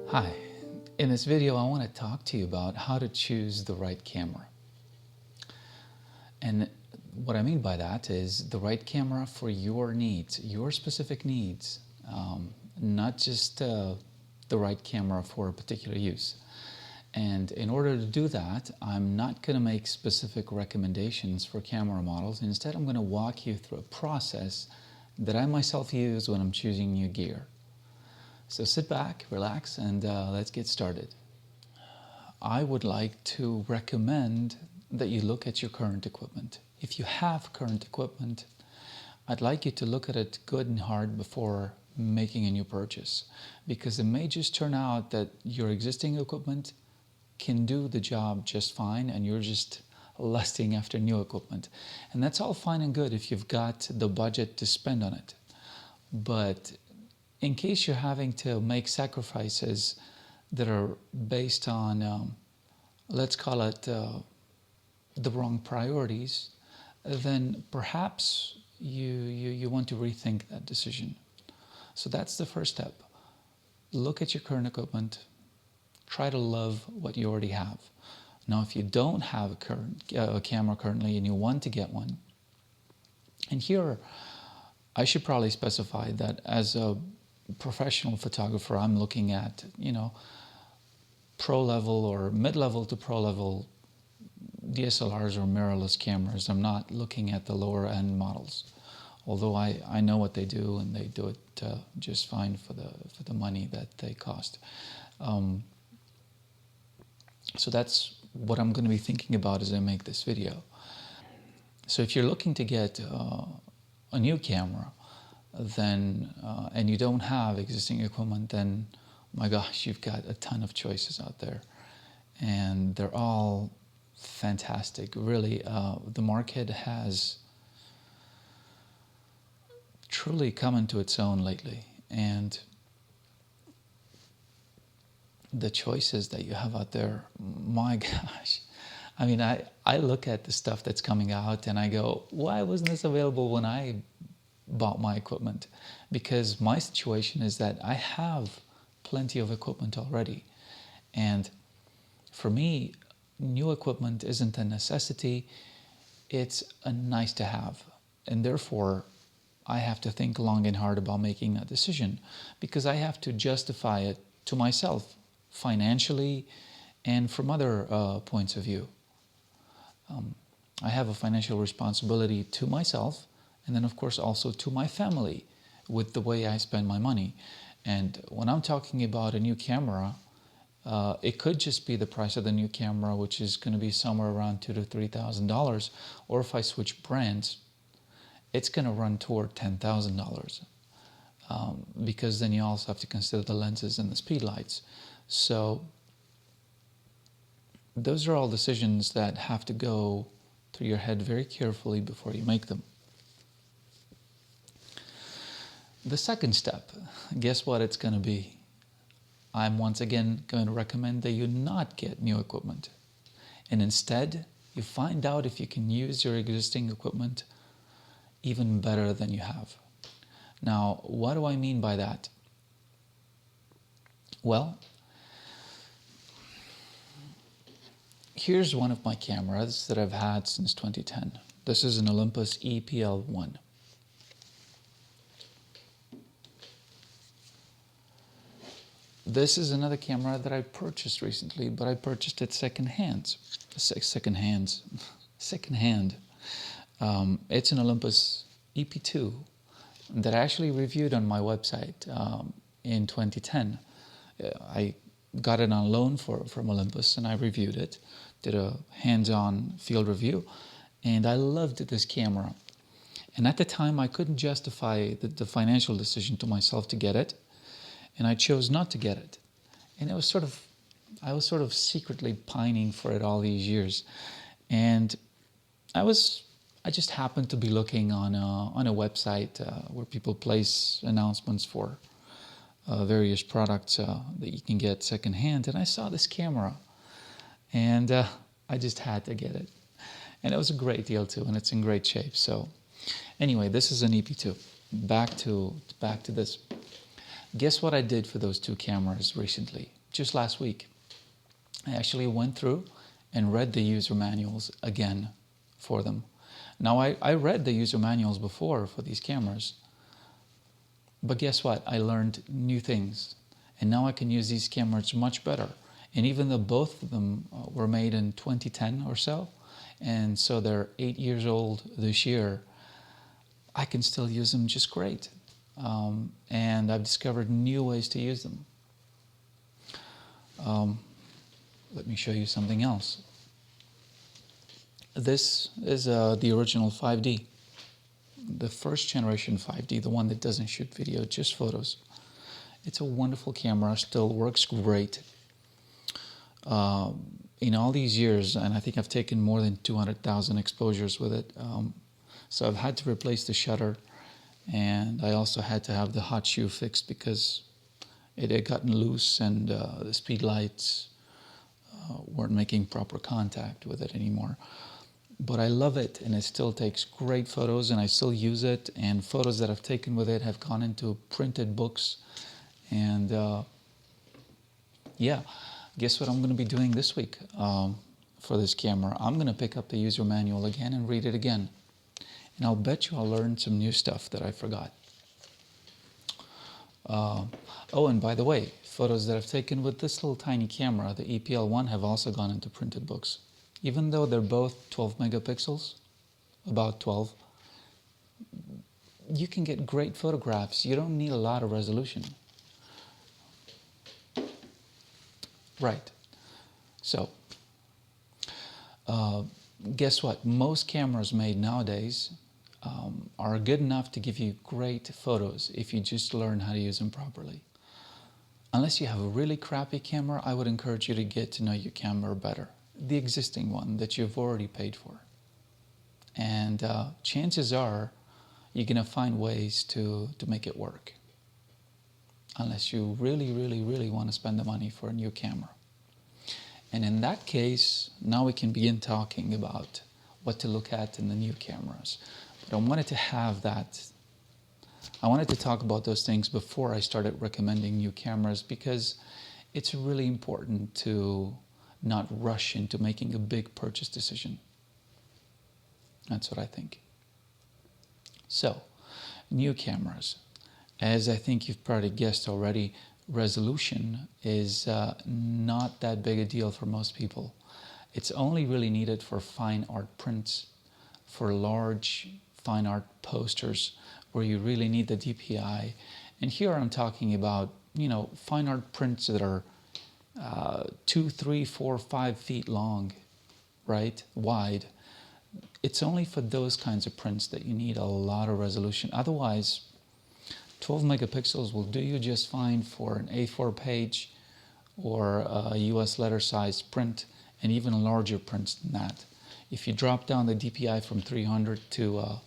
Hi, in this video I want to talk to you about how to choose the right camera. And what I mean by that is the right camera for your needs, your specific needs, not just the right camera for a particular use. And in order to do that, I'm not going to make specific recommendations for camera models. Instead, I'm going to walk you through a process that I myself use when I'm choosing new gear. So sit back, relax, and let's get started. I would like to recommend that you look at your current equipment. If you have current equipment, I'd like you to look at it good and hard before making a new purchase, because it may just turn out that your existing equipment can do the job just fine and you're just lusting after new equipment. And that's all fine and good if you've got the budget to spend on it. But in case you're having to make sacrifices that are based on, let's call it the wrong priorities, then perhaps you want to rethink that decision. So that's the first step. Look at your current equipment. Try to love what you already have. Now, if you don't have a camera currently and you want to get one, and here I should probably specify that as a professional photographer, I'm looking at, pro level or mid-level to pro level DSLRs or mirrorless cameras. I'm not looking at the lower end models, although I know what they do and they do it just fine for the money that they cost. So that's what I'm going to be thinking about as I make this video. So if you're looking to get a new camera, then and you don't have existing equipment, then my gosh, you've got a ton of choices out there, and they're all fantastic. Really, the market has truly come into its own lately, and the choices that you have out there, my gosh. I mean, I look at the stuff that's coming out and I go, why wasn't this available when I bought my equipment? Because my situation is that I have plenty of equipment already. And for me, new equipment isn't a necessity, it's a nice to have. And therefore, I have to think long and hard about making a decision, because I have to justify it to myself, financially and from other points of view. I have a financial responsibility to myself, and then of course also to my family with the way I spend my money. And when I'm talking about a new camera, it could just be the price of the new camera, which is going to be somewhere around $2,000 to $3,000, or if I switch brands, it's going to run toward $10,000, because then you also have to consider the lenses and the speed lights. So those are all decisions that have to go through your head very carefully before you make them. The second step, guess what it's going to be? I'm once again going to recommend that you not get new equipment, and instead you find out if you can use your existing equipment even better than you have. Now, what do I mean by that? Well, here's one of my cameras that I've had since 2010. This is an Olympus EPL1. This is another camera that I purchased recently, but I purchased it secondhand. It's an Olympus EP2 that I actually reviewed on my website in 2010. I got it on loan from Olympus, and I reviewed it, did a hands-on field review, and I loved this camera. And at the time, I couldn't justify the financial decision to myself to get it, and I chose not to get it. And I was sort of secretly pining for it all these years. And I just happened to be looking on a website where people place announcements for various products that you can get secondhand, and I saw this camera, and I just had to get it. And it was a great deal too, and it's in great shape. So anyway, this is an EP2. Back to this. Guess what I did for those two cameras recently? just last week. I actually went through and read the user manuals again for them. Now, I read the user manuals before for these cameras, but guess what? I learned new things, and now I can use these cameras much better. And even though both of them were made in 2010 or so, and so they're 8 years old this year, I can still use them just great. And I've discovered new ways to use them. Let me show you something else. This is the original 5D. The first generation 5D, the one that doesn't shoot video, just photos. It's a wonderful camera, still works great. In all these years, and I think I've taken more than 200,000 exposures with it, so I've had to replace the shutter, and I also had to have the hot shoe fixed because it had gotten loose and the speed lights weren't making proper contact with it anymore. But I love it, and it still takes great photos, and I still use it, and photos that I've taken with it have gone into printed books. And yeah, guess what I'm going to be doing this week for this camera? I'm going to pick up the user manual again and read it again. And I'll bet you I'll learn some new stuff that I forgot. Oh, and by the way, photos that I've taken with this little tiny camera, the EPL1, have also gone into printed books. Even though they're both 12 megapixels, about 12, you can get great photographs. You don't need a lot of resolution. Right. So, guess what? Most cameras made nowadays are good enough to give you great photos if you just learn how to use them properly. Unless you have a really crappy camera, I would encourage you to get to know your camera better. The existing one that you've already paid for. And chances are you're going to find ways to make it work. Unless you really, really, really want to spend the money for a new camera. And in that case, now we can begin talking about what to look at in the new cameras. But I wanted to have that. I wanted to talk about those things before I started recommending new cameras, because it's really important to not rush into making a big purchase decision. That's what I think. So, new cameras. As I think you've probably guessed already, resolution is not that big a deal for most people. It's only really needed for fine art prints, for large fine art posters where you really need the DPI. And here I'm talking about, fine art prints that are 2, 3, 4, 5 feet long, right, wide. It's only for those kinds of prints that you need a lot of resolution. Otherwise, 12 megapixels will do you just fine for an A4 page or a US letter size print, and even larger prints than that. If you drop down the DPI from 300 to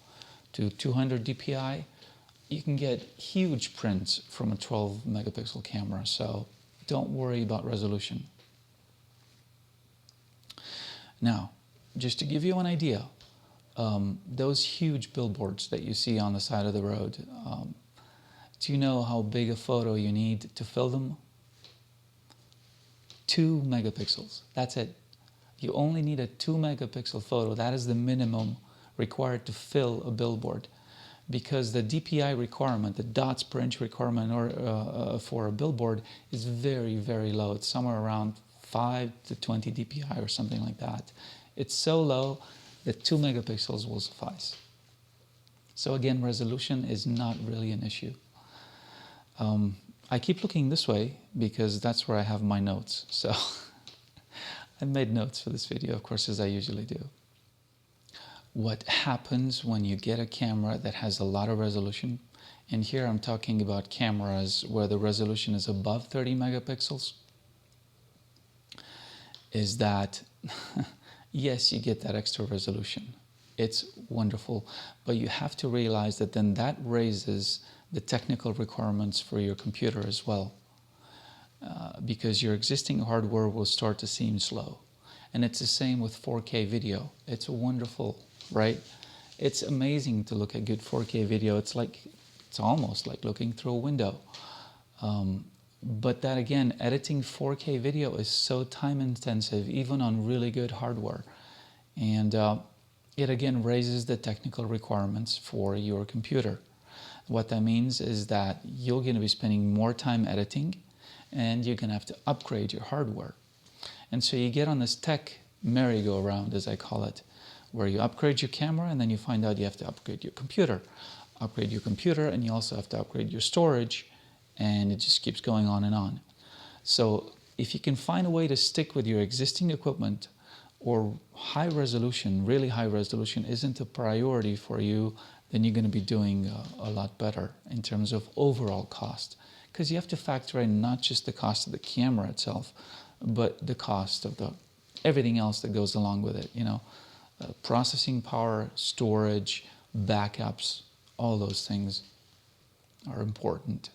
200 DPI, you can get huge prints from a 12 megapixel camera. So don't worry about resolution. Now, just to give you an idea, those huge billboards that you see on the side of the road, do you know how big a photo you need to fill them? 2 megapixels. That's it. You only need a 2 megapixel photo. That is the minimum required to fill a billboard, because the DPI requirement, the dots per inch requirement for a billboard is very, very low. It's somewhere around 5 to 20 DPI or something like that. It's so low that 2 megapixels will suffice. So again, resolution is not really an issue. I keep looking this way because that's where I have my notes. So I made notes for this video, of course, as I usually do. What happens when you get a camera that has a lot of resolution, and here I'm talking about cameras where the resolution is above 30 megapixels, is that, yes, you get that extra resolution. It's wonderful, but you have to realize that then that raises the technical requirements for your computer as well, because your existing hardware will start to seem slow. And it's the same with 4K video. It's wonderful, right? It's amazing to look at good 4K video. It's almost like looking through a window. But that again, editing 4K video is so time intensive, even on really good hardware. And it again raises the technical requirements for your computer. What that means is that you're going to be spending more time editing, and you're going to have to upgrade your hardware. And so you get on this tech merry-go-round, as I call it, where you upgrade your camera and then you find out you have to upgrade your computer. Upgrade your computer, and you also have to upgrade your storage, and it just keeps going on and on. So if you can find a way to stick with your existing equipment, or high resolution, really high resolution isn't a priority for you, then you're going to be doing a lot better in terms of overall cost. Because you have to factor in not just the cost of the camera itself, but the cost of everything else that goes along with it. Processing power, storage, backups, all those things are important.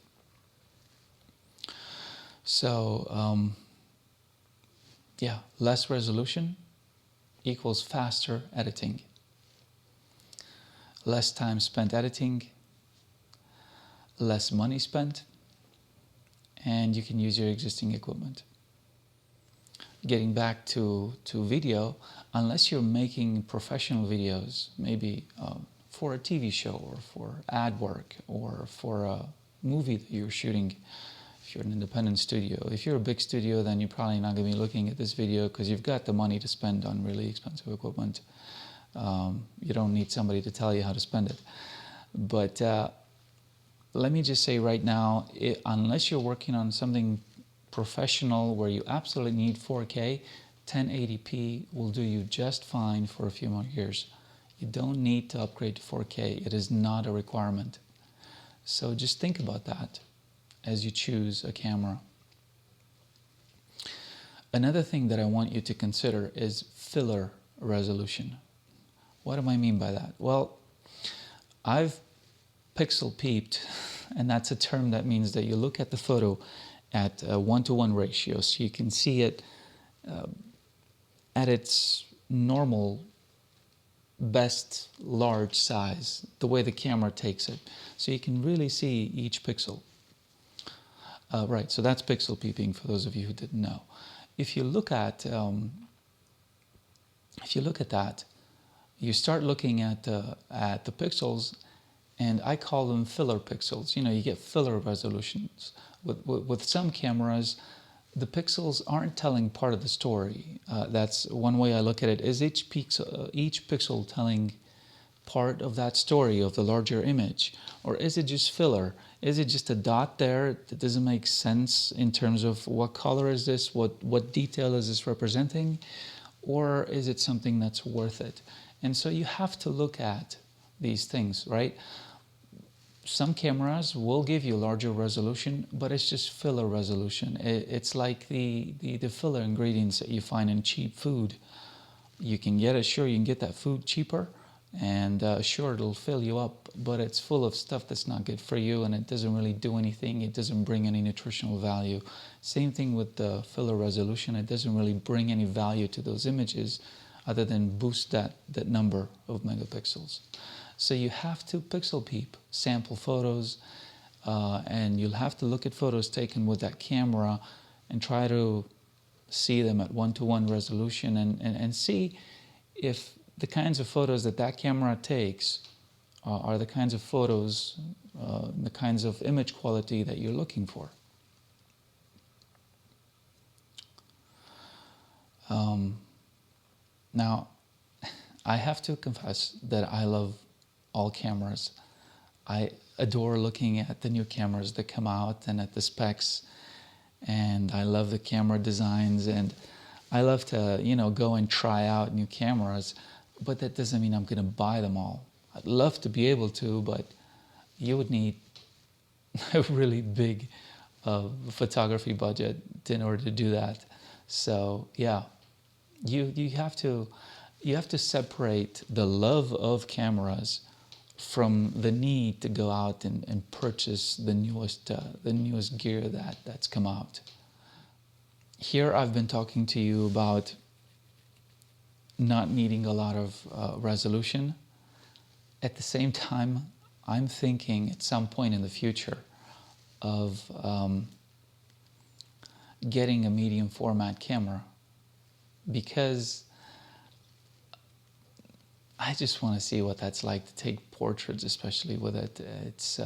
So, yeah, less resolution equals faster editing. Less time spent editing, less money spent, and you can use your existing equipment. Getting back to video, unless you're making professional videos, maybe for a TV show or for ad work or for a movie that you're shooting, if you're an independent studio. If you're a big studio, then you're probably not going to be looking at this video because you've got the money to spend on really expensive equipment. You don't need somebody to tell you how to spend it. But let me just say right now, unless you're working on something professional where you absolutely need 4K, 1080p will do you just fine for a few more years. You don't need to upgrade to 4K. It is not a requirement. So just think about that as you choose a camera. Another thing that I want you to consider is filler resolution. What do I mean by that? Well, I've pixel peeped, and that's a term that means that you look at the photo at a 1-to-1 ratio, so you can see it at its normal best large size, the way the camera takes it, so you can really see each pixel. Right, so that's pixel peeping for those of you who didn't know. If you look at that, you start looking at the pixels, and I call them filler pixels. You get filler resolutions. With some cameras, the pixels aren't telling part of the story. That's one way I look at it. Is each pixel telling part of that story, of the larger image? Or is it just filler? Is it just a dot there that doesn't make sense in terms of what color is this, what detail is this representing? Or is it something that's worth it? And so you have to look at these things, right? Some cameras will give you larger resolution, but it's just filler resolution. It's like the filler ingredients that you find in cheap food. You can get that food cheaper, and sure, it'll fill you up, but it's full of stuff that's not good for you, and it doesn't really do anything. It doesn't bring any nutritional value. Same thing with the filler resolution. It doesn't really bring any value to those images other than boost that number of megapixels. So you have to pixel peep, sample photos, and you'll have to look at photos taken with that camera and try to see them at 1-to-1 resolution and see if the kinds of photos that camera takes are the kinds of photos, the kinds of image quality that you're looking for. Now, I have to confess that I love all cameras. I adore looking at the new cameras that come out and at the specs, and I love the camera designs, and I love to, go and try out new cameras, but that doesn't mean I'm going to buy them all. I'd love to be able to, but you would need a really big photography budget in order to do that. So yeah, you have to separate the love of cameras from the need to go out and purchase the newest gear that's come out. Here I've been talking to you about not needing a lot of resolution. At the same time, I'm thinking at some point in the future of getting a medium format camera, because I just want to see what that's like to take portraits, especially with it. It's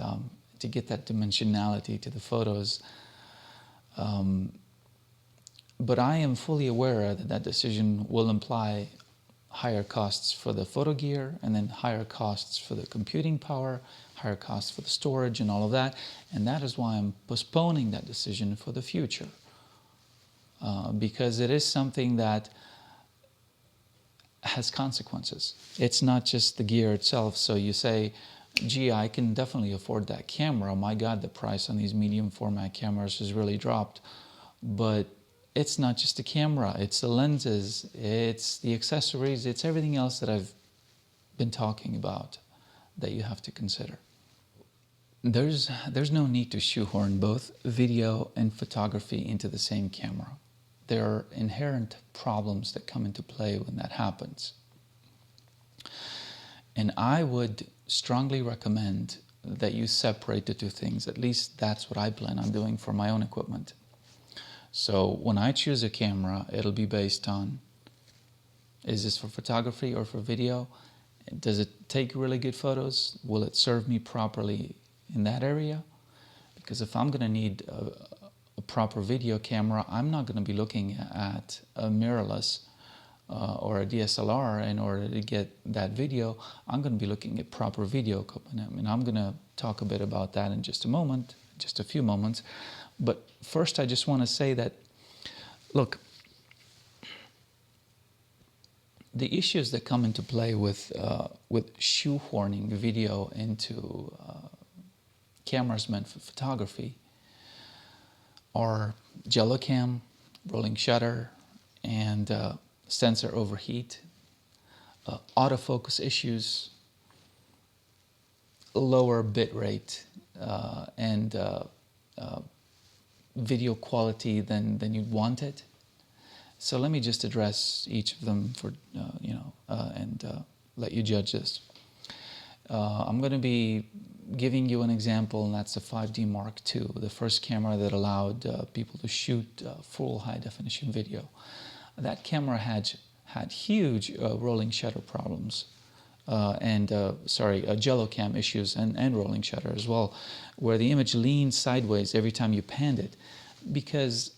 to get that dimensionality to the photos. But I am fully aware that that decision will imply higher costs for the photo gear, and then higher costs for the computing power, higher costs for the storage and all of that. And that is why I'm postponing that decision for the future. Because it is something that has consequences. It's not just the gear itself. So you say, gee, I can definitely afford that camera. My God, the price on these medium format cameras has really dropped. But it's not just the camera, it's the lenses, it's the accessories, it's everything else that I've been talking about that you have to consider. There's no need to shoehorn both video and photography into the same camera. There are inherent problems that come into play when that happens. And I would strongly recommend that you separate the two things. At least that's what I plan on doing for my own equipment. So when I choose a camera, it'll be based on, is this for photography or for video? Does it take really good photos? Will it serve me properly in that area? Because if I'm going to need a proper video camera, I'm not going to be looking at a mirrorless or a DSLR in order to get that video. I'm going to be looking at proper video equipment. I mean, I'm going to talk a bit about that in just a moment, just a few moments. But first, I just want to say that, look, the issues that come into play with shoehorning video into cameras meant for photography are jello cam, rolling shutter, and sensor overheat, autofocus issues, lower bit rate, and video quality than you'd want it. So let me just address each of them for and let you judge this. I'm going to be giving you an example, and that's the 5D Mark II, the first camera that allowed people to shoot full high-definition video. That camera had huge rolling shutter problems, jello cam issues and rolling shutter as well, where the image leaned sideways every time you panned it, because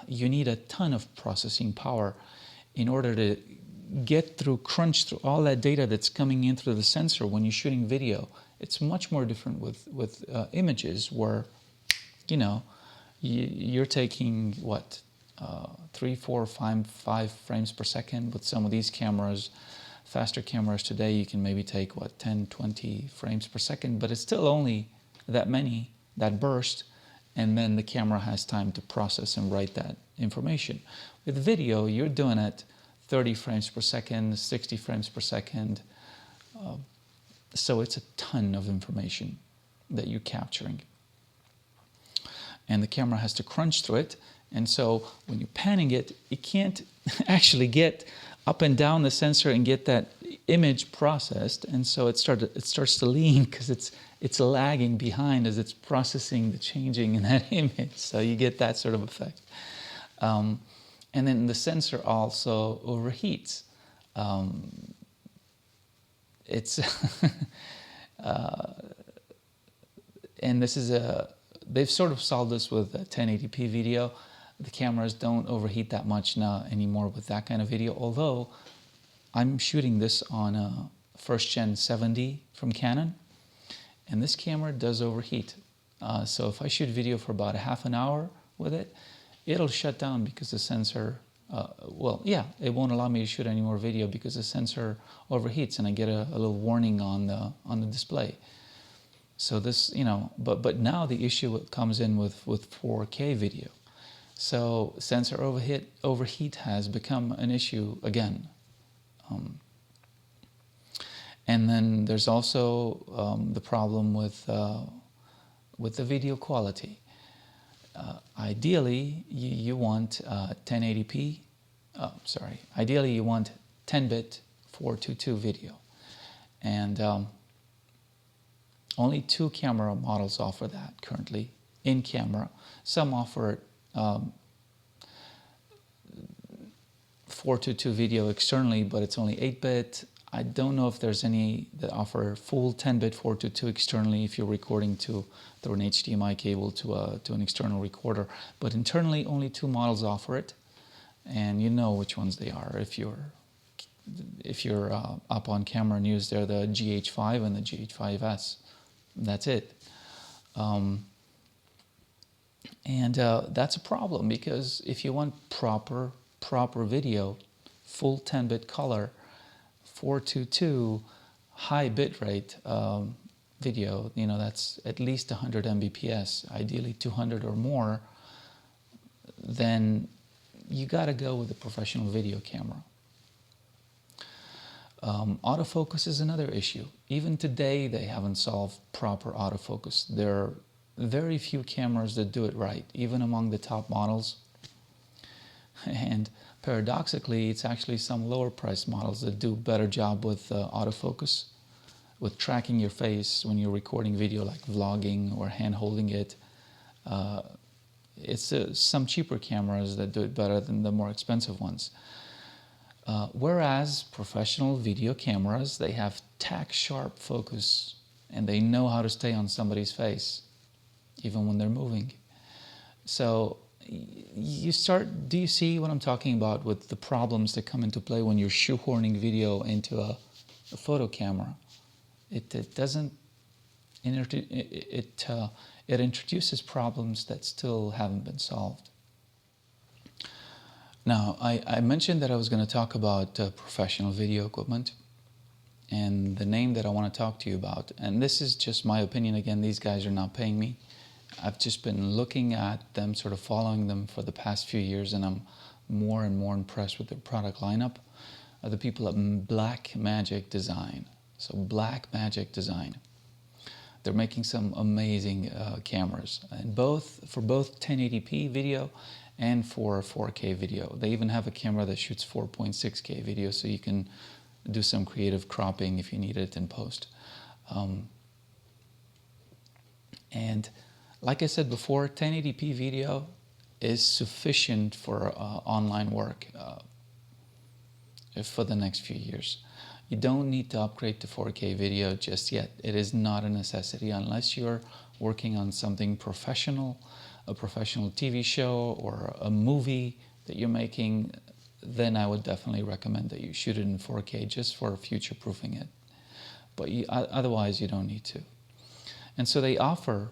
you need a ton of processing power in order to crunch through all that data that's coming in through the sensor when you're shooting video. It's much more different with images, where, you're taking, 3, 4, 5 frames per second. With some of these cameras, faster cameras today, you can maybe take, 10, 20 frames per second, but it's still only that burst, and then the camera has time to process and write that information. With video, you're doing it 30 frames per second, 60 frames per second, so it's a ton of information that you're capturing. And the camera has to crunch through it, and so when you're panning it, you can't actually get up and down the sensor and get that image processed, and so it starts to lean because it's lagging behind as it's processing the changing in that image. So you get that sort of effect. And then the sensor also overheats. And this is they've sort of solved this with 1080p video. The cameras don't overheat that much now anymore with that kind of video, although I'm shooting this on a first gen 7D from Canon, and this camera does overheat. So if I shoot video for about a half an hour with it, it'll shut down because the sensor, it won't allow me to shoot any more video because the sensor overheats, and I get a little warning on the display. So this, but now the issue comes in with 4K video. So sensor overheat has become an issue again. And then there's also the problem with the video quality. Ideally, you want 1080p. Ideally, you want 10-bit 422 video, and only 2 camera models offer that currently in camera. Some offer it 4:2 video externally, but it's only 8-bit. I don't know if there's any that offer full 10-bit 4:2 externally if you're recording through an HDMI cable to an external recorder. But internally, only 2 models offer it, and you know which ones they are if you're up on camera news. They're the GH5 and the GH5S. That's it. That's a problem, because if you want proper video, full 10-bit color, 422 high bitrate video, that's at least 100 Mbps, ideally 200 or more, then you got to go with a professional video camera. Autofocus is another issue. Even today, they haven't solved proper autofocus. There are very few cameras that do it right, even among the top models. And paradoxically, it's actually some lower priced models that do a better job with autofocus, with tracking your face when you're recording video, like vlogging or hand holding it. It's some cheaper cameras that do it better than the more expensive ones. Whereas professional video cameras, they have tack sharp focus, and they know how to stay on somebody's face, even when they're moving. So do you see what I'm talking about with the problems that come into play when you're shoehorning video into a photo camera? It introduces problems that still haven't been solved. Now, I mentioned that I was going to talk about professional video equipment, and the name that I want to talk to you about, and this is just my opinion again, these guys are not paying me. I've just been looking at them, sort of following them for the past few years, and I'm more and more impressed with their product lineup. The people at Blackmagic Design. So Blackmagic Design. They're making some amazing cameras, and for both 1080p video and for 4K video. They even have a camera that shoots 4.6K video, so you can do some creative cropping if you need it in post. And like I said before, 1080p video is sufficient for online work for the next few years. You don't need to upgrade to 4K video just yet. It is not a necessity unless you're working on something professional, a professional TV show or a movie that you're making. Then I would definitely recommend that you shoot it in 4K just for future-proofing it. But otherwise, you don't need to. And so they offer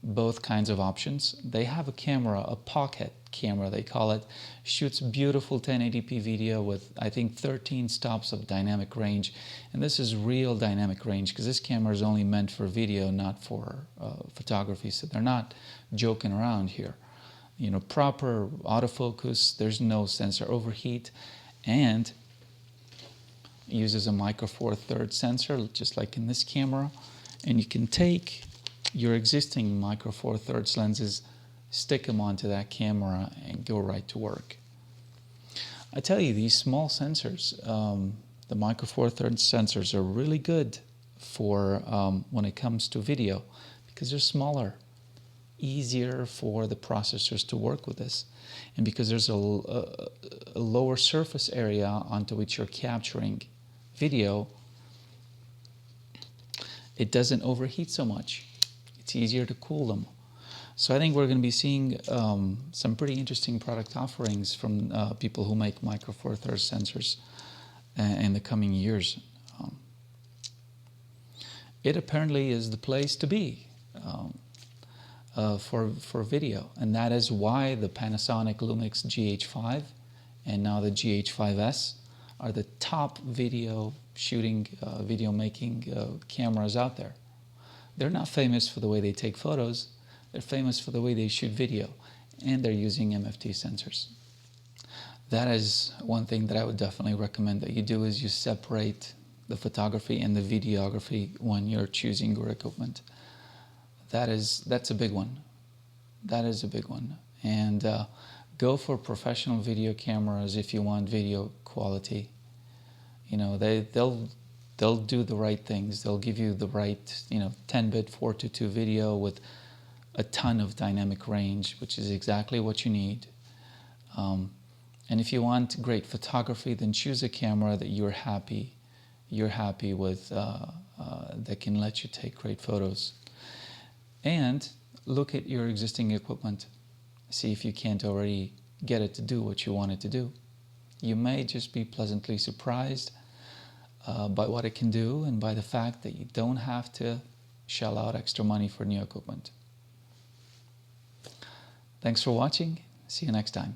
both kinds of options. They have a camera, a pocket camera they call it, shoots beautiful 1080p video with, I think, 13 stops of dynamic range. And this is real dynamic range, because this camera is only meant for video, not for photography. So they're not joking around here. Proper autofocus, there's no sensor overheat, and uses a micro four thirds sensor, just like in this camera. And you can take your existing micro four thirds lenses, stick them onto that camera, and go right to work. I tell you, these small sensors, the micro four thirds sensors, are really good for when it comes to video, because they're smaller, easier for the processors to work with this, and because there's a lower surface area onto which you're capturing video, it doesn't overheat so much. It's easier to cool them. So I think we're going to be seeing some pretty interesting product offerings from people who make micro four thirds sensors in the coming years. It apparently is the place to be for video, and that is why the Panasonic Lumix GH5 and now the GH5S are the top video shooting, video making cameras out there. They're not famous for the way they take photos, they're famous for the way they shoot video, and they're using MFT sensors. That is one thing that I would definitely recommend that you do, is you separate the photography and the videography when you're choosing your equipment. That's a big one. That is a big one. And go for professional video cameras if you want video quality. They'll do the right things. They'll give you the right 10-bit 4:2 video with a ton of dynamic range, which is exactly what you need. And if you want great photography, then choose a camera that you're happy with, that can let you take great photos. And look at your existing equipment. See if you can't already get it to do what you want it to do. You may just be pleasantly surprised by what it can do and by the fact that you don't have to shell out extra money for new equipment. Thanks for watching. See you next time.